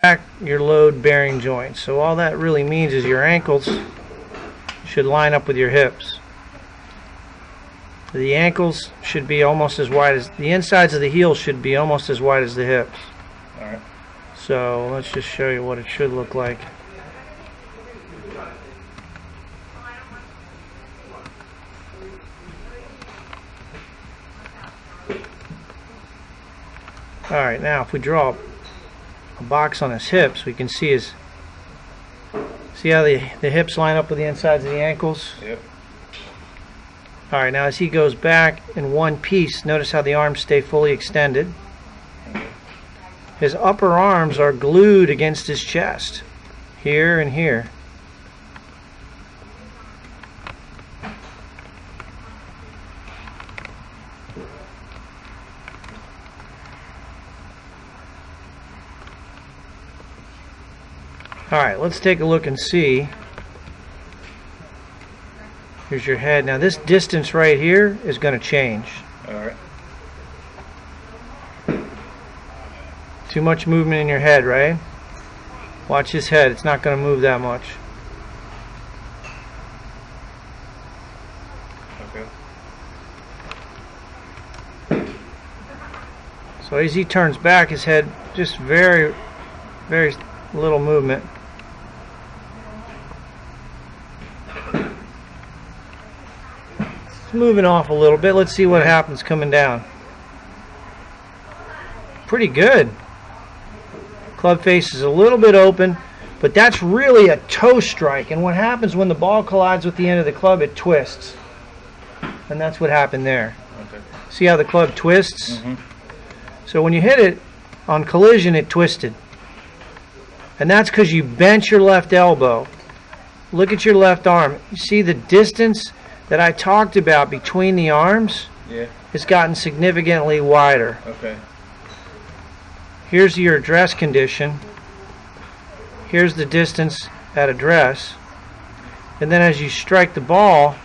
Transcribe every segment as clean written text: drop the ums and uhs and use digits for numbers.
back your load bearing joints. So all that really means is your ankles should line up with your hips. The ankles should be almost as wide as the insides of the heels should be almost as wide as the hips. All right. So let's just show you what it should look like. Alright, now if we draw a box on his hips, we can see how the hips line up with the insides of the ankles? Yep. Alright, now as he goes back in one piece, notice how the arms stay fully extended. His upper arms are glued against his chest, here and here. Alright, let's take a look and see. Here's your head. Now this distance right here is going to change. Alright. Too much movement in your head, right? Watch his head. It's not going to move that much. Okay. So as he turns back, his head just very, very little movement. It's moving off a little bit. Let's see what happens coming down. Pretty good. Club face is a little bit open, but that's really a toe strike. And what happens when the ball collides with the end of the club, it twists. And that's what happened there. Okay. See how the club twists? Mm-hmm. So when you hit it on collision, it twisted. And that's because you bent your left elbow. Look at your left arm. You see the distance that I talked about between the arms? Yeah. It's gotten significantly wider. Okay. Here's your address condition. Here's the distance at address. And then as you strike the ball,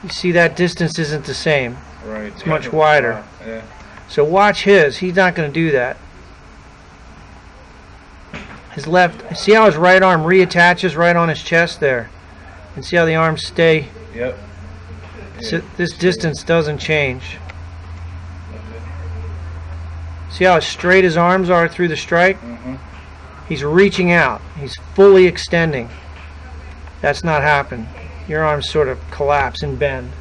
you see that distance isn't the same. Right. It's much wider. Wow. Yeah. So watch his. He's not going to do that. His left, see how his right arm reattaches right on his chest there? And see how the arms stay? Yep. So this distance doesn't change. See how straight his arms are through the strike? Mm-hmm. He's reaching out. He's fully extending. That's not happened. Your arms sort of collapse and bend.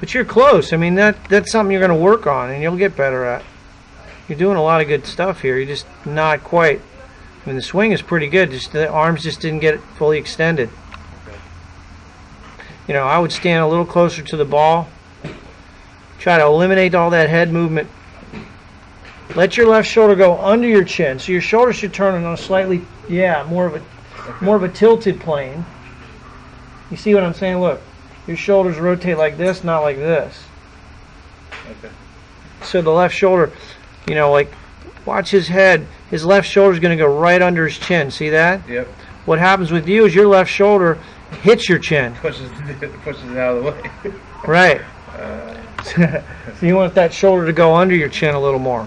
But you're close. I mean, that's something you're going to work on and you'll get better at. You're doing a lot of good stuff here. You're just not quite. I mean, the swing is pretty good. Just the arms just didn't get fully extended. You know, I would stand a little closer to the ball. Try to eliminate all that head movement. Let your left shoulder go under your chin. So your shoulder should turn on a slightly, more of a tilted plane. You see what I'm saying? Look, your shoulders rotate like this, not like this. Okay. So the left shoulder, you know, like, watch his head. His left shoulder is going to go right under his chin. See that? Yep. What happens with you is your left shoulder hits your chin. Pushes it out of the way. Right. So you want that shoulder to go under your chin a little more.